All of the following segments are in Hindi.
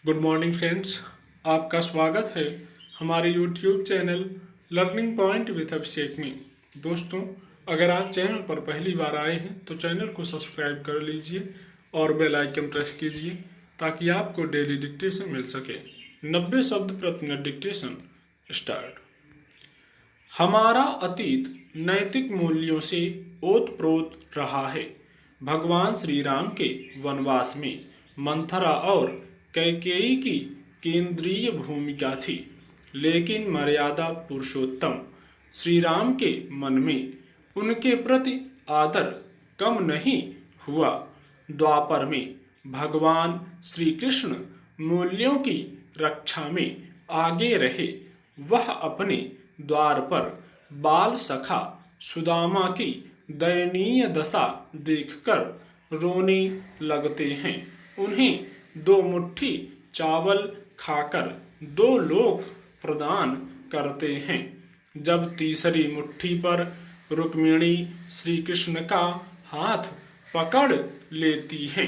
Good morning friends. आपका स्वागत है हमारे YouTube channel learning point with Abhishek में। दोस्तों, अगर आप चैनल पर पहली बार आए हैं तो चैनल को सब्सक्राइब कर लीजिए और बेल आइकन प्रेस कीजिए ताकि आपको डेली डिक्टेशन मिल सके। 90 शब्द प्रति मिनट डिक्टेशन स्टार्ट। हमारा अतीत नैतिक मूल्यों से ओतप्रोत रहा है। भगवान श्री राम के वनवास में मंथरा और कैकेयी की केंद्रीय भूमिका थी, लेकिन मर्यादा पुरुषोत्तम श्री राम के मन में उनके प्रति आदर कम नहीं हुआ। द्वापर में भगवान श्री कृष्ण मूल्यों की रक्षा में आगे रहे। वह अपने द्वार पर बाल सखा सुदामा की दयनीय दशा देखकर रोने लगते हैं। उन्हें 2 मुट्ठी चावल खाकर 2 लोक प्रदान करते हैं। जब तीसरी मुट्ठी पर रुक्मिणी श्री कृष्ण का हाथ पकड़ लेती हैं,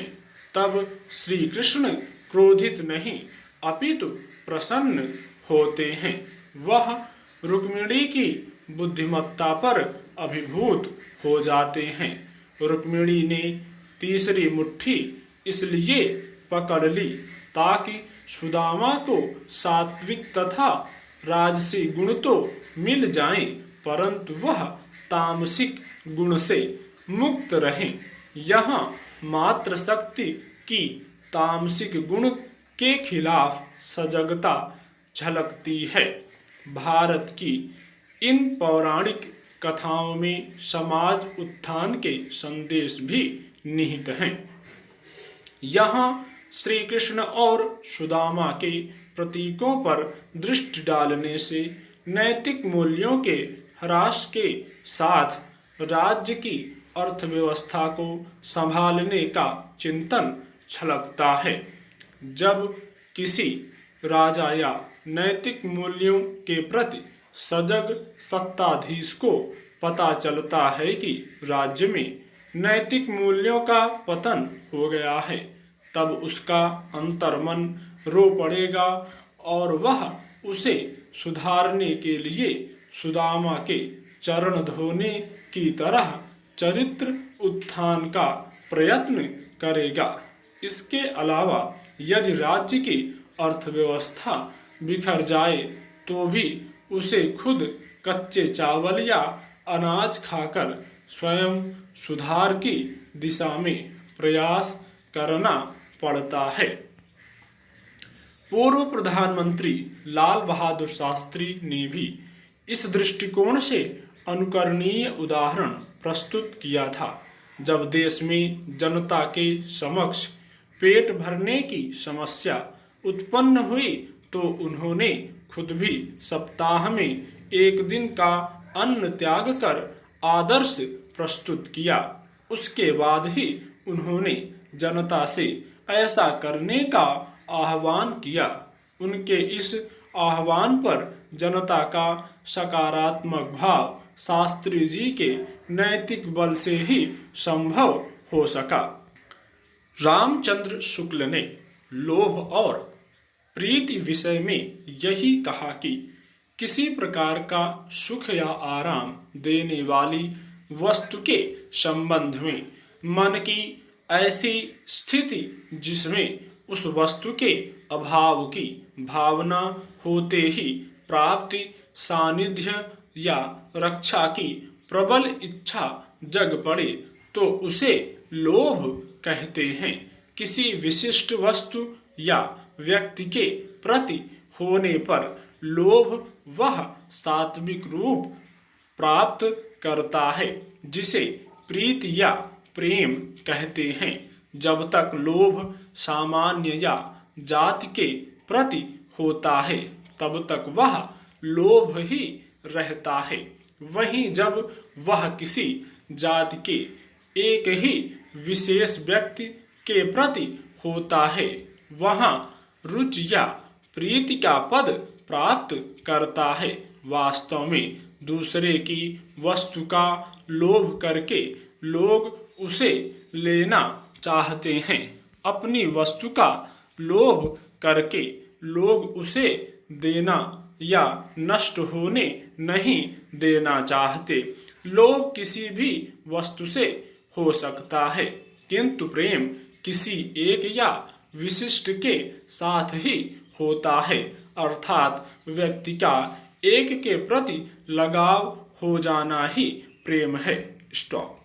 तब श्री कृष्ण क्रोधित नहीं अपितु प्रसन्न होते हैं। वह रुक्मिणी की बुद्धिमत्ता पर अभिभूत हो जाते हैं। रुक्मिणी ने तीसरी मुट्ठी इसलिए पकड़ ली ताकि सुदामा को सात्विक तथा राजसी गुण तो मिल जाएं, परंतु वह तामसिक गुण से मुक्त रहें। यहाँ मात्र शक्ति की तामसिक गुण के खिलाफ सजगता झलकती है। भारत की इन पौराणिक कथाओं में समाज उत्थान के संदेश भी निहित हैं। यहाँ श्री कृष्ण और सुदामा के प्रतीकों पर दृष्टि डालने से नैतिक मूल्यों के ह्रास के साथ राज्य की अर्थव्यवस्था को संभालने का चिंतन छलकता है। जब किसी राजा या नैतिक मूल्यों के प्रति सजग सत्ताधीश को पता चलता है कि राज्य में नैतिक मूल्यों का पतन हो गया है, तब उसका अंतर्मन रो पड़ेगा और वह उसे सुधारने के लिए सुदामा के चरण धोने की तरह चरित्र उत्थान का प्रयत्न करेगा। इसके अलावा यदि राज्य की अर्थव्यवस्था बिखर जाए तो भी उसे खुद कच्चे चावल या अनाज खाकर स्वयं सुधार की दिशा में प्रयास करना पड़ता है। पूर्व प्रधानमंत्री लाल बहादुर शास्त्री ने भी इस दृष्टिकोण से अनुकरणीय उदाहरण प्रस्तुत किया था। जब देश में जनता के समक्ष पेट भरने की समस्या उत्पन्न हुई तो उन्होंने खुद भी सप्ताह में 1 दिन का अन्न त्याग कर आदर्श प्रस्तुत किया। उसके बाद ही उन्होंने जनता से ऐसा करने का आह्वान किया। उनके इस आह्वान पर जनता का सकारात्मक भाव शास्त्री जी के नैतिक बल से ही संभव हो सका। रामचंद्र शुक्ल ने लोभ और प्रीति विषय में यही कहा कि किसी प्रकार का सुख या आराम देने वाली वस्तु के संबंध में मन की ऐसी स्थिति जिसमें उस वस्तु के अभाव की भावना होते ही प्राप्ति, सानिध्य या रक्षा की प्रबल इच्छा जग पड़े तो उसे लोभ कहते हैं। किसी विशिष्ट वस्तु या व्यक्ति के प्रति होने पर लोभ वह सात्विक रूप प्राप्त करता है जिसे प्रीति या प्रेम कहते हैं। जब तक लोभ सामान्य या जाति के प्रति होता है तब तक वह लोभ ही रहता है। वहीं जब वह किसी जाति के एक ही विशेष व्यक्ति के प्रति होता है वहाँ रुचि या प्रीति का पद प्राप्त करता है। वास्तव में दूसरे की वस्तु का लोभ करके लोग उसे लेना चाहते हैं। अपनी वस्तु का लोभ करके लोग उसे देना या नष्ट होने नहीं देना चाहते। लोभ किसी भी वस्तु से हो सकता है, किंतु प्रेम किसी एक या विशिष्ट के साथ ही होता है, अर्थात व्यक्ति का एक के प्रति लगाव हो जाना ही प्रेम है। स्टॉप।